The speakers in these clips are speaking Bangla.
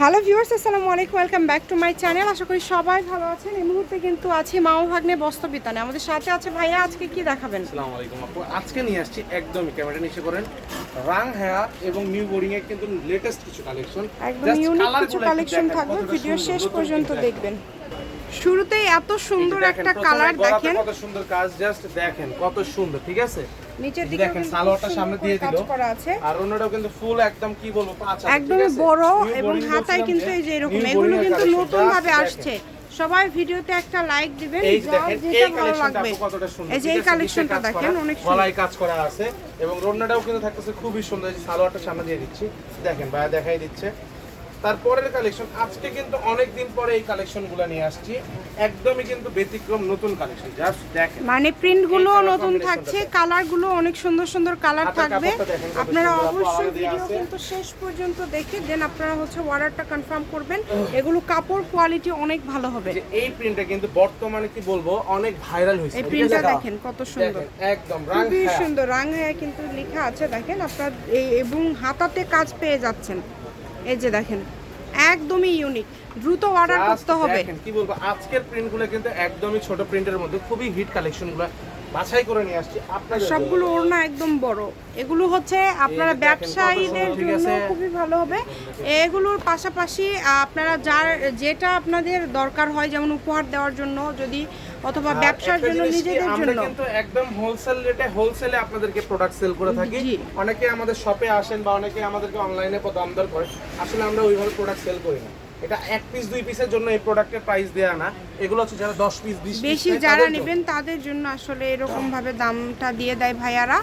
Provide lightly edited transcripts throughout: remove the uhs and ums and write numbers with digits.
হ্যালো ভিউয়ার্স, আসসালামু আলাইকুম, welcome back to my channel. আশা করি সবাই ভালো আছেন। এই মুহূর্তে কিন্তু আছি মামা ভাগ্নে বস্ত্রবিতানে। আমাদের সাথে আছে ভাইয়া। আজকে কি দেখাবেন? আসসালামু আলাইকুম আপু, আজকে নিয়ে আসছি একদমই ক্যামেরা নিচে করেন রাং হেয়ার এবং নিউ বোর্ডিং এর কিন্তু লেটেস্ট কিছু কালেকশন, একদম ইউনিক কিছু কালেকশন থাকবে, ভিডিও শেষ পর্যন্ত দেখবেন। শুরুতেই এত সুন্দর একটা কালার দেখেন, কত সুন্দর কাজ, জাস্ট দেখেন কত সুন্দর। ঠিক আছে, নিচের দিকে দেখেন সালোয়ারটা সামনে দিয়ে দিল করা আছে, আর অন্যটাও কিন্তু ফুল একদম কি বলবো পাঁচ একদম বড় এবং হাতায় কিন্তু এই যে এরকম, এগুলো কিন্তু নতুন ভাবে আসছে। সবাই ভিডিওতে একটা লাইক দিবেন, এই দেখেন এই ভালো কালেকশনটা লাগবে। কতটা সুন্দর। এই যে এই কালেকশনটা দেখেন, অনেক সুন্দর গলায় কাজ করা আছে এবং রন্নাটাও কিন্তু থাকতেছে খুবই সুন্দর। এই সালোয়ারটা সামনে দিয়ে দিচ্ছি, দেখেন ভাইয়া দেখাই দিচ্ছে। তারপরের কালেকশন আজকে কিন্তু অনেক দিন পরে এই কালেকশনগুলো নিয়ে আসছি, একদমই কিন্তু ব্যতিক্রম নতুন কালেকশন। জাস্ট দেখেন মানে প্রিন্ট গুলো নতুন থাকছে, কালার গুলো অনেক সুন্দর সুন্দর কালার থাকবে। আপনারা অবশ্যই ভিডিও কিন্তু শেষ পর্যন্ত দেখে দেন আপনারা হচ্ছে অর্ডারটা কনফার্ম করবেন। এগুলো কাপড় কোয়ালিটি অনেক ভালো হবে। এই প্রিন্টটা কিন্তু বর্তমানে কি বলবো অনেক ভাইরাল হয়েছে। এই প্রিন্টটা দেখেন কত সুন্দর, একদম রাং খুবই সুন্দর। রাং হ্যাঁ কিন্তু লেখা আছে দেখেন আপনার, এবং হাতাতে কাজ পেয়ে যাচ্ছেন। এই যে দেখেন একদমই ইউনিক, দ্রুত অর্ডার করতে হবে। দেখেন কি বলবো, আজকের প্রিন্টগুলো কিন্তু একদমই ছোট প্রিন্টের মধ্যে খুবই হিট কালেকশনগুলো বাছাই করে নিয়ে আসছি আপনাদের। সবগুলো ওড়না একদম বড়, এগুলো হচ্ছে আপনারা ব্যবসায়ীদের জন্য খুবই ভালো হবে। এগুলোর পাশাপাশি আপনারা যেটা আপনাদের দরকার হয়, যেমন উপহার দেওয়ার জন্য যদি, অথবা ব্যবসার জন্য নিজেদের জন্য, আমরা কিন্তু একদম হোলসেল রেটে হোলসেলে আপনাদেরকে প্রোডাক্ট সেল করে থাকি। অনেকে আমাদের শপে আসেন বা অনেকে আমাদেরকে অনলাইনে দাম দর করে, আসলে আমরা ওইভাবে প্রোডাক্ট সেল করি না। এটা এক পিস দুই পিসের জন্য এই প্রোডাক্টের প্রাইস দেয়া না, এগুলো হচ্ছে যারা 10 পিস 20 পিস বেশি যারা নেবেন তাদের জন্য আসলে এরকম ভাবে দামটা দিয়ে দেয় ভাইয়ারা।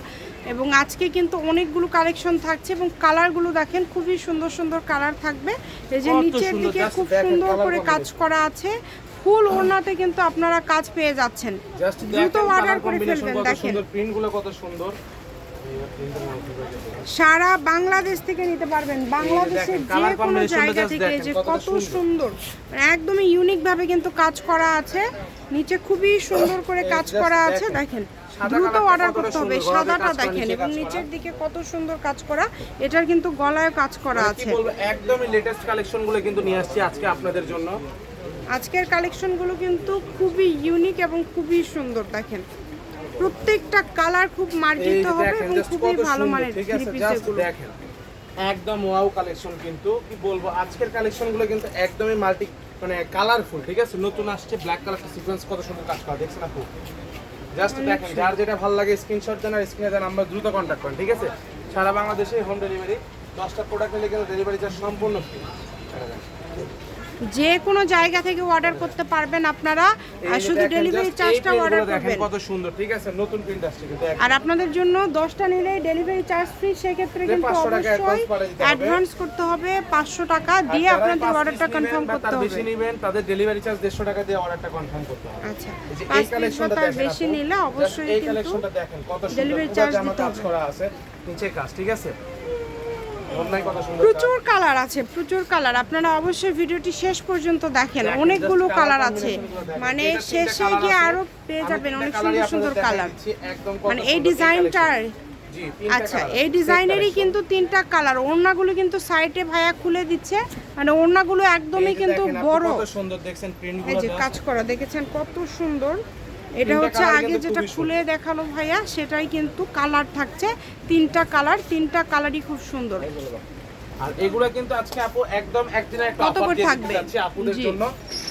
এবং আজকে কিন্তু অনেকগুলো কালেকশন থাকছে এবং কালারগুলো দেখেন খুবই সুন্দর সুন্দর কালার থাকবে। এই যে নিচের দিকে খুব সুন্দর করে কাজ করা আছে, ফুল ওড়নাতে কিন্তু আপনারা কাজ পেয়ে যাচ্ছেন। দ্রুত অর্ডার করে ফেলবেন। দেখেন প্রিন্টগুলো কত সুন্দর, সারা বাংলাদেশ থেকে নিতে পারবেন, বাংলাদেশের যে কোনো জায়গা থেকে। যে কত সুন্দর, একদমই ইউনিক ভাবে কিন্তু কাজ করা আছে, নিচে খুবই সুন্দর করে কাজ করা আছে। দেখেন দ্রুত অর্ডার করতে হবে। সাদাটা দেখেন এবং নিচের দিকে কত সুন্দর কাজ করা, এটার কিন্তু গলায় কাজ করা আছে। একদমই লেটেস্ট কালেকশনগুলো কিন্তু নিয়ে আসছি আজকে আপনাদের জন্য। আজকের কালেকশনগুলো কিন্তু খুবই ইউনিক এবং খুবই সুন্দর। দেখেন প্রত্যেকটা কালার খুব মার্জিত হবে এবং খুবই ভালো মানের থ্রি পিসেগুলো। দেখেন একদম ওয়াও কালেকশন, কিন্তু কি বলবো আজকের কালেকশনগুলো কিন্তু একদমই মাল্টি মানে কালারফুল। ঠিক আছে, নতুন আসছে ব্ল্যাক কালারটা সিকোয়েন্স কত সুন্দর কাজ করা, দেখছেন আপু? জাস্ট দেখেন, যার যেটা ভালো লাগে স্ক্রিনশট দেন আর স্ক্রিনে দেন, আমরা দ্রুত কন্ট্যাক্ট করেন। ঠিক আছে, সারা বাংলাদেশে হোম ডেলিভারি, 10টা প্রোডাক্ট নিলে কিন্তু ডেলিভারি চার্জ সম্পূর্ণ ফ্রি। যে কোনো জায়গা থেকে অর্ডার করতে পারবেন আপনারা, আর শুধু ডেলিভারি চার্জটা অর্ডার করবেন। কত সুন্দর, ঠিক আছে, নতুন প্রিন্ট আসছে কিন্তু। আর আপনাদের জন্য 10টা নিলে ডেলিভারি চার্জ ফ্রি, সেক্ষেত্রে কিন্তু অবশ্যই অ্যাডভান্স করতে হবে 500 টাকা দিয়ে আপনাদের অর্ডারটা কনফার্ম করতে হবে। বেশি নেবেন তাদের ডেলিভারি চার্জ 150 টাকা দিয়ে অর্ডারটা কনফার্ম করতে হবে। আচ্ছা, এই কালেকশনটা তার বেশি নিলে অবশ্যই এই কিন্তু কালেকশনটা দেখেন কত সুন্দর, ডেলিভারি চার্জ জামা দিতে কাজ হবে। করা আছে, নিচে কাজ। ঠিক আছে, প্রচুর কালার আছে, প্রচুর কালার। আপনারা অবশ্যই ভিডিওটি শেষ পর্যন্ত দেখেন, অনেকগুলো কালার আছে, মানে শেষে গিয়ে আরো পেয়ে যাবেন অনেক সুন্দর সুন্দর কালার। মানে এই ডিজাইনটার, আচ্ছা এই ডিজাইনেরই কিন্তু 3টা কালার। ওড়নাগুলো কিন্তু সাইডে ভাইয়া খুলে দিচ্ছে, মানে ওড়নাগুলো একদমই কিন্তু বড়, কত সুন্দর দেখছেন প্রিন্টগুলো। এই যে কাজ করা দেখেছেন কত সুন্দর। এটা হচ্ছে আগে যেটা খুলে দেখালো ভাইয়া, সেটাই কিন্তু কালার থাকছে 3টা কালার, 3টা কালারই খুব সুন্দর। আর এগুলো কিন্তু আজকে আপু একদম একদিনের একটা কত করে থাকবে আপুদের জন্য,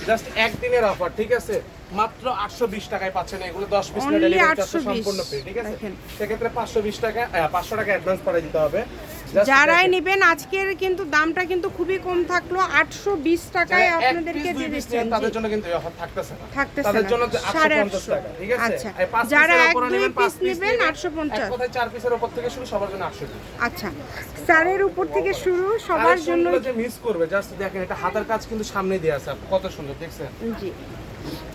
জাস্ট একদিনের অফার। ঠিক আছে, মাত্র 820 টাকায় পাচ্ছেন এগুলো, 10 পিস ডেলিভারি চার্জ সম্পূর্ণ ফ্রি। ঠিক আছে, সেক্ষেত্রে 520 টাকা 500 টাকা অ্যাডভান্স করে দিতে হবে। যারাই নেবেন আজকের কিন্তু দামটা কিন্তু খুবই কম থাকলো, 820 টাকায় আপনাদেরকে দিয়ে দিচ্ছেন। তাদের জন্য কিন্তু এই অফার থাকতেছে না, থাকতেছে তাদের না, জন্য 850 টাকা। ঠিক আছে, আচ্ছা যারা 1-2 পিস নেবেন 850, এক কথায় 4 পিসের উপর থেকে শুরু, সবার জন্য 800। আচ্ছা 4-এর উপর থেকে শুরু, সবার জন্য। যে মিস করবে, জাস্ট দেখেন এটা হাতের কাজ কিন্তু সামনে দিয়ে আছে, কত সুন্দর দেখছেন। জি,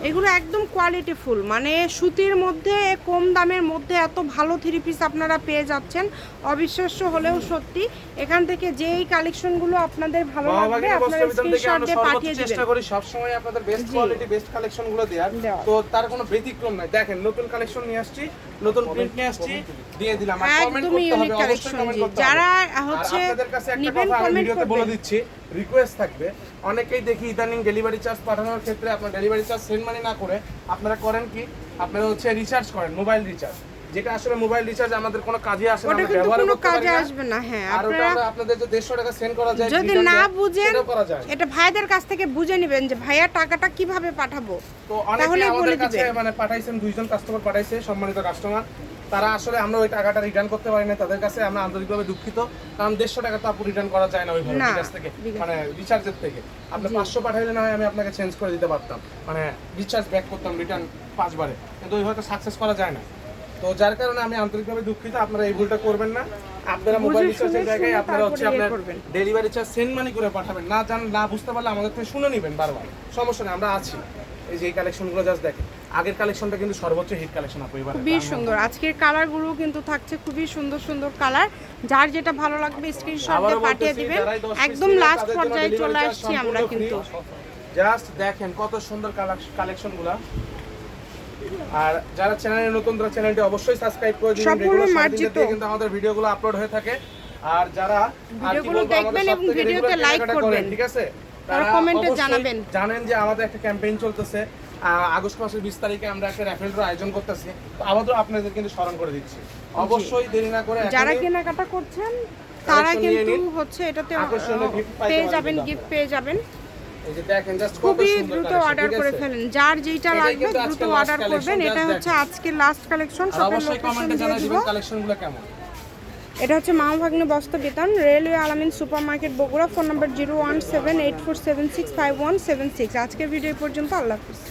এগুলো একদম কোয়ালিটিফুল, মানে সুতির মধ্যে কম দামের মধ্যে এত ভালো থ্রি পিস আপনারা পেয়ে যাচ্ছেন, অবিশ্বাস্য হলেও সত্যি। এখান থেকে যেই কালেকশনগুলো আপনাদের ভালো লাগবে আপনারা স্ক্রিনশট দিয়ে পাঠিয়ে দিবেন। চেষ্টা করি সব সময় আপনাদের বেস্ট কোয়ালিটি বেস্ট কালেকশনগুলো দেওয়ার, তো তার কোনো ব্যতিক্রম নাই। দেখেন নতুন কালেকশন নিয়ে আসছি, নতুন প্রিন্ট নিয়ে আসছি, দিয়ে দিলাম। আর কমেন্ট করতে হবে অবশ্যই, কমেন্ট করতে হবে। যারা হচ্ছে আপনাদের কাছে একটা নিবেন কথা আমি কমেন্ট ভিডিওতে বলে করবেন। দিচ্ছি, রিকোয়েস্ট থাকবে, অনেকেই দেখি ইদানিং ডেলিভারি চার্জ পাঠানোর ক্ষেত্রে আপনার ডেলিভারি চার্জ সেন্ড মানি না করে আপনারা করেন কি, আপনারা হচ্ছে রিচার্জ করেন, মোবাইল রিচার্জ, যেটা আসলে মোবাইল রিচার্জ আমাদের কোনো কাজে আসে না, ওটা আমরা কিন্তু ব্যবহার কোনো করতে পারি কাজে না। আসবে না। হ্যাঁ, আর ওটা আপনারা আমরা আপনাদের যে 150 টাকা সেন্ড করা যায় যদি return না দেয়, বুঝেন সেটাও করা যায়। এটা ভাইদের কাছ থেকে বুঝে নেবেন যে ভাইয়া টাকাটা কিভাবে পাঠাবো, তো অনেকে তাহলেই বলে আমাদের কাছে দিবেন। মানে পাঠাইছেন, 2 জন কাস্টমার পাঠাইছে, সম্মানিত কাস্টমার, তারা আসলে আমরা ওই টাকাটা রিটার্ন করতে পারি না, তাদের কাছে আমরা আন্তরিকভাবে দুঃখিত, কারণ 150 টাকা তো আপু রিটার্ন করা যায় না ওইভাবে না, বিকাশ থেকে, মানে রিচার্জের থেকে। আপনি 500 পাঠাইলে না হয় আমি আপনাকে চেঞ্জ করে দিতে পারতাম, মানে রিচার্জ ব্যাক করতাম রিটার্ন 5 বারে, কিন্তু ওইভাবে সাকসেস করা যায় না। তো যার কারণে আমি আন্তরিকভাবে দুঃখিত, আপনারা এই ভুলটা করবেন না। আপনারা মোবাইল রিচার্জের জায়গায় আপনারা হচ্ছে আপনার ডেলিভারি চার্জ সেন্ড মানি করে পাঠাবেন, না জানেন না বুঝতে পারলে আমাদের থেকে শুনে নেবেন বারবার, সমস্যা নেই, আমরা আছি। এই যে এই কালেকশনগুলো জাস্ট দেখেন, আগের কালেকশনটা কিন্তু সর্বোচ্চ হিট কালেকশন আপু এবারে, খুবই সুন্দর। আজকের কালারগুলো কিন্তু থাকছে খুবই সুন্দর সুন্দর কালার, যার যেটা ভালো লাগবে স্ক্রিনশট দিয়ে পাঠিয়ে দিবেন। একদম লাস্ট পর্যায়ে চলে আসছি আমরা কিন্তু। জাস্ট দেখেন কত সুন্দর কালেকশনগুলো। আর যারা চ্যানেলে নতুন তারা চ্যানেলটি অবশ্যই সাবস্ক্রাইব করে দিবেন, রেগুলার সার্ভিস দিয়ে কিন্তু আমাদের ভিডিওগুলো আপলোড হয়ে থাকে। আর যারা ভিডিওগুলো দেখবেন এবং ভিডিওতে লাইক করবেন, ঠিক আছে, তারা কমেন্টে জানাবেন। জানেন যে আমাদের একটা ক্যাম্পেইন চলতেছে, আগস্ট মাসের 20 তারিখে আমরা একটা র্যাফেল ড্র আয়োজন করতেছি, তো আবারও আপনাদের কিন্তু স্মরণ করে দিচ্ছি, অবশ্যই দেরি না করে যারা কেনাকাটা করছেন তারা কিন্তু হচ্ছে এটাতে পেয়ে যাবেন, গিফট পেয়ে যাবেন। এই যে দেখেন জাস্ট খুবই দ্রুত অর্ডার করে ফেলেন, যার যেটা লাগবে দ্রুত অর্ডার করবেন। এটা হচ্ছে আজকে লাস্ট কালেকশন, সবার অবশ্যই লোকেশন কমেন্টে দিয়ে জানাই দিব। দিবেন কালেকশনগুলো কেমন। এটা হচ্ছে মামাভাগ্নে বস্ত্র বিতান, রেলওয়ে আলামিন super market Bogura. Phone number 01784765176। আজকের ভিডিও পর্যন্ত, আল্লাহ হাফিজ।